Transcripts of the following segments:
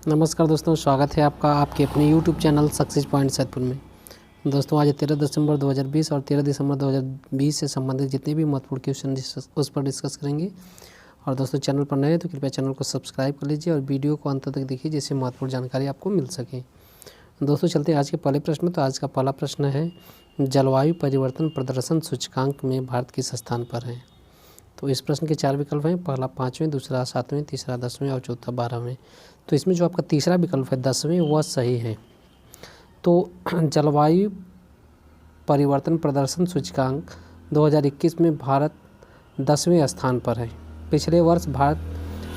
नमस्कार दोस्तों, स्वागत है आपका आपके अपने YouTube channel success point Saidpur में। दोस्तों, आज 13 दिसंबर 2020 और 13 दिसंबर 2020 से संबंधित जितने भी महत्वपूर्ण क्वेश्चन उस पर डिस्कस करेंगे। और दोस्तों, चैनल पर नए हैं तो कृपया चैनल को सब्सक्राइब कर लीजिए और वीडियो को अंत तक देखिए, जिससे महत्वपूर्ण जानकारी आपको मिल सके। दोस्तों, चलते हैं आज के पहले प्रश्न में। तो आज का पहला प्रश्न है, जलवायु परिवर्तन प्रदर्शन सूचकांक में भारत किस स्थान पर है? तो इस प्रश्न के 4 विकल्प हैं। पहला 5वें, दूसरा 7वें, तीसरा 10वें और चौथा 12वें। तो इसमें जो आपका तीसरा विकल्प है 10वें, वह सही है। तो जलवायु परिवर्तन प्रदर्शन सूचकांक 2021 में भारत 10वें स्थान पर है। पिछले वर्ष भारत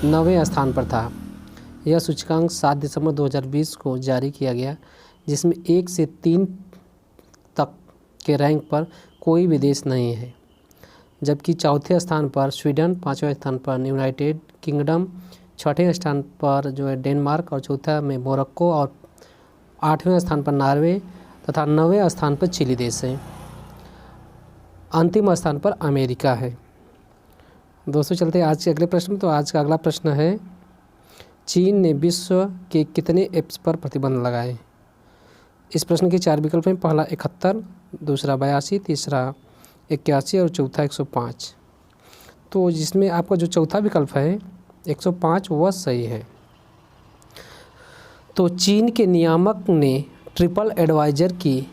9वें स्थान पर था। यह सूचकांक 7 दिसंबर 2020 को जारी किया गया, जिसमें 1 से 3 तक के रैंक पर कोई भी देश नहीं है। जबकि चौथे स्थान पर स्वीडन, 5वें स्थान पर यूनाइटेड किंगडम, 6ठे स्थान पर जो है डेनमार्क और चौथा में मोरक्को और 8वें स्थान पर नॉर्वे तथा 9वें स्थान पर चिली देश है। अंतिम स्थान पर अमेरिका है। दोस्तों, चलते हैं आज के अगले प्रश्न में। तो आज का अगला प्रश्न है, चीन ने विश्व के कितने ऐप्स पर प्रतिबंध लगाए? इस प्रश्न के 4 विकल्प हैं। पहला 71, दूसरा 82, तीसरा 81 और चौथा 105। तो जिसमें आपका जो चौथा विकल्प है 105 वह सही है। तो चीन के नियामक ने ट्रिपल एडवाइजर की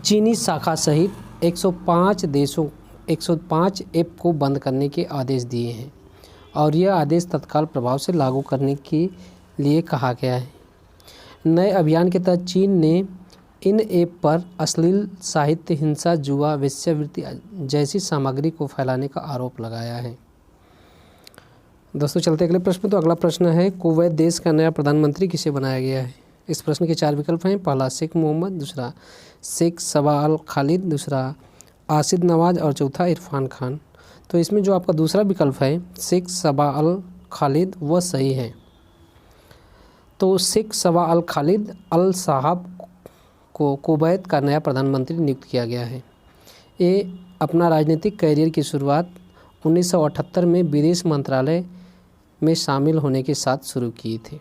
चीनी शाखा सहित 105 ऐप को बंद करने के आदेश दिए हैं और यह आदेश तत्काल प्रभाव से लागू करने के लिए कहा गया है। नए अभियान के तहत चीन ने इन ऐप पर अश्लील साहित्य, हिंसा, जुआ, वेश्यावृत्ति जैसी सामग्री को फैलाने का आरोप लगाया है। दोस्तों, चलते अगले प्रश्न। तो अगला प्रश्न है, कुवैत देश का नया प्रधानमंत्री किसे बनाया गया है? इस प्रश्न के 4 विकल्प हैं। पहला शेख मोहम्मद, दूसरा शेख सबा अल खालिद, दूसरा आसिद नवाज और चौथा इरफान खान। तो इसमें जो आपका दूसरा विकल्प है शेख सबा अल खालिद वह सही है। तो शेख सबा अल खालिद अल साहब को कुवैत का नया प्रधानमंत्री नियुक्त किया गया है। ये अपना राजनीतिक कैरियर की शुरुआत 1978 में विदेश मंत्रालय में शामिल होने के साथ शुरू की थी।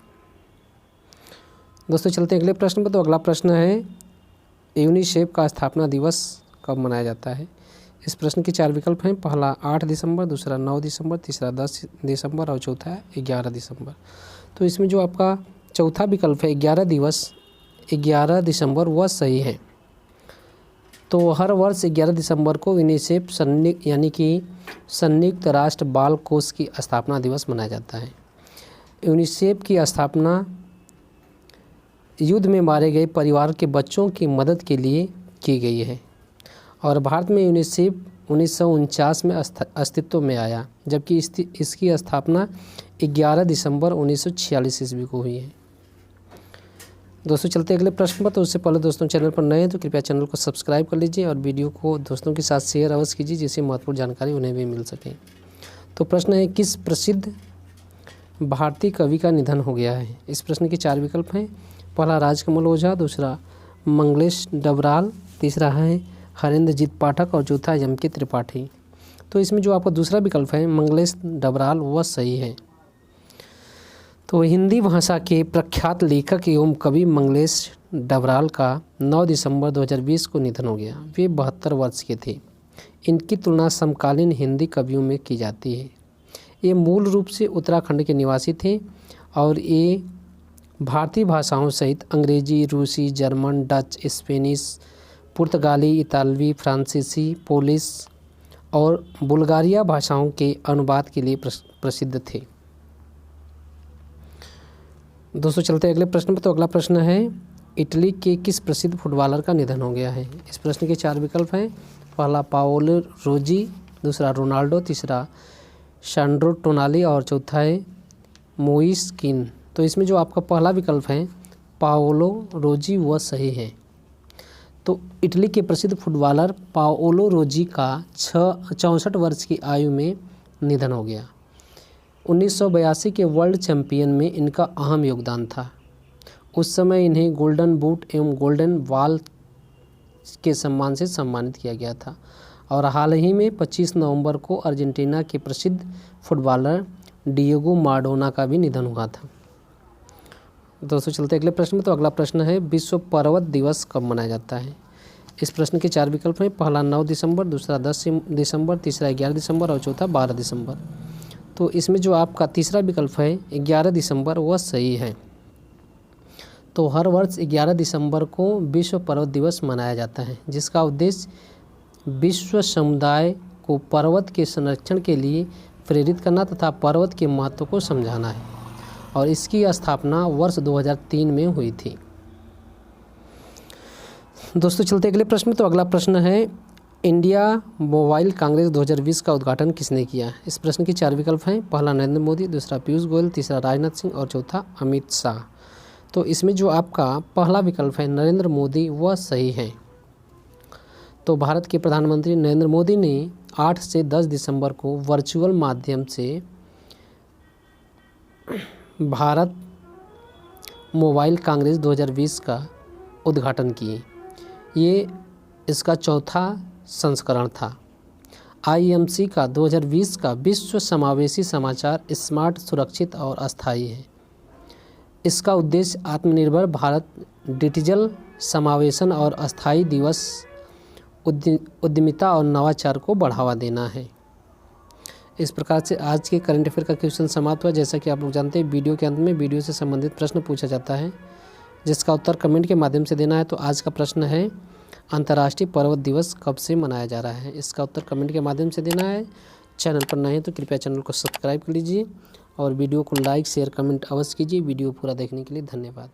दोस्तों, चलते हैं अगले प्रश्न पर। तो अगला प्रश्न है, यूनिसेफ का स्थापना दिवस कब मनाया जाता है? इस प्रश्न के 4 विकल्प हैं। पहला 8 दिसंबर, दूसरा 9 दिसंबर, तीसरा 10 दिसंबर और चौथा 11 दिसंबर। तो इसमें जो आपका चौथा विकल्प है 11 दिसंबर वह सही है। तो हर वर्ष 11 दिसंबर को यूनिसेफ संयुक्त राष्ट्र बाल कोष की स्थापना दिवस मनाया जाता है। यूनिसेफ की स्थापना युद्ध में मारे गए परिवार के बच्चों की मदद के लिए की गई है और भारत में यूनिसेफ 1949 में अस्तित्व में आया, जबकि इसकी स्थापना 11 दिसंबर 1946 ईस्वी को हुई है। दोस्तों, चलते अगले प्रश्न पर। तो उससे पहले दोस्तों, चैनल पर नए हैं तो कृपया चैनल को सब्सक्राइब कर लीजिए और वीडियो को दोस्तों के साथ शेयर अवश्य कीजिए, जिससे महत्वपूर्ण जानकारी उन्हें भी मिल सके। तो प्रश्न है, किस प्रसिद्ध भारतीय कवि का निधन हो गया है? इस प्रश्न के 4 विकल्प हैं। पहला राजकमल ओझा, दूसरा मंगलेश डबराल, तीसरा है हरेंद्रजीत पाठक और चौथा एम.के. त्रिपाठी। तो इसमें जो आपका दूसरा विकल्प है मंगलेश डबराल वह सही है। तो हिंदी भाषा के प्रख्यात लेखक एवं कवि मंगलेश डबराल का 9 दिसंबर 2020 को निधन हो गया। वे 72 वर्ष के थे। इनकी तुलना समकालीन हिंदी कवियों में की जाती है। ये मूल रूप से उत्तराखंड के निवासी थे और ये भारतीय भाषाओं सहित अंग्रेजी, रूसी, जर्मन, डच, स्पेनिश, पुर्तगाली, इतालवी, फ्रांसीसी, पोलिश और बुल्गारिया भाषाओं के अनुवाद के लिए प्रसिद्ध थे। दोस्तों, चलते अगले प्रश्न पर। तो अगला प्रश्न है, इटली के किस प्रसिद्ध फुटबॉलर का निधन हो गया है? इस प्रश्न के 4 विकल्प हैं। पहला पाओलो रोजी, दूसरा रोनाल्डो, तीसरा शांड्रो टोनाली और चौथा है मोइस किन। तो इसमें जो आपका पहला विकल्प है पाओलो रोजी वह सही है। तो इटली के प्रसिद्ध फुटबॉलर पाओलो रोजी का 64 वर्ष की आयु में निधन हो गया। 1982 के वर्ल्ड चैंपियन में इनका अहम योगदान था। उस समय इन्हें गोल्डन बूट एवं गोल्डन बॉल के सम्मान से सम्मानित किया गया था और हाल ही में 25 नवंबर को अर्जेंटीना के प्रसिद्ध फुटबॉलर डिएगो माराडोना का भी निधन हुआ था। दोस्तों चलते अगले प्रश्न में। तो अगला प्रश्न है, विश्व पर्वत दिवस कब मनाया जाता है? इस प्रश्न के 4 विकल्प हैं। पहला 9 दिसंबर, दूसरा 10 दिसंबर, तीसरा 11 दिसंबर और चौथा 12 दिसंबर। तो इसमें जो आपका तीसरा विकल्प है 11 दिसंबर वह सही है। तो हर वर्ष 11 दिसंबर को विश्व पर्वत दिवस मनाया जाता है, जिसका उद्देश्य विश्व समुदाय को पर्वत के संरक्षण के लिए प्रेरित करना तथा पर्वत के महत्व को समझाना है, और इसकी स्थापना वर्ष 2003 में हुई थी। दोस्तों चलते अगले प्रश्न में। तो अगला प्रश्न है, इंडिया मोबाइल कांग्रेस 2020 का उद्घाटन किसने किया? इस प्रश्न के 4 विकल्प हैं। पहला नरेंद्र मोदी, दूसरा पीयूष गोयल, तीसरा राजनाथ सिंह और चौथा अमित शाह। तो इसमें जो आपका पहला विकल्प है नरेंद्र मोदी वह सही है। तो भारत के प्रधानमंत्री नरेंद्र मोदी ने 8 से 10 दिसंबर को वर्चुअल माध्यम से भारत मोबाइल कांग्रेस 2020 का उद्घाटन किए। ये इसका चौथा संस्करण था। IMC का 2020 का विश्व समावेशी समाचार स्मार्ट, सुरक्षित और अस्थायी है। इसका उद्देश्य आत्मनिर्भर भारत, डिजिटल समावेशन और अस्थायी दिवस, उद्यमिता और नवाचार को बढ़ावा देना है। इस प्रकार से आज के करंट अफेयर का क्वेश्चन समाप्त हुआ। जैसा कि आप लोग जानते हैं, वीडियो के अंत में वीडियो से संबंधित प्रश्न पूछा जाता है, जिसका उत्तर कमेंट के माध्यम से देना है। तो आज का प्रश्न है, अंतर्राष्ट्रीय पर्वत दिवस कब से मनाया जा रहा है? इसका उत्तर कमेंट के माध्यम से देना है। चैनल पर नए हैं तो कृपया चैनल को सब्सक्राइब कर लीजिए और वीडियो को लाइक, शेयर, कमेंट अवश्य कीजिए। वीडियो पूरा देखने के लिए धन्यवाद।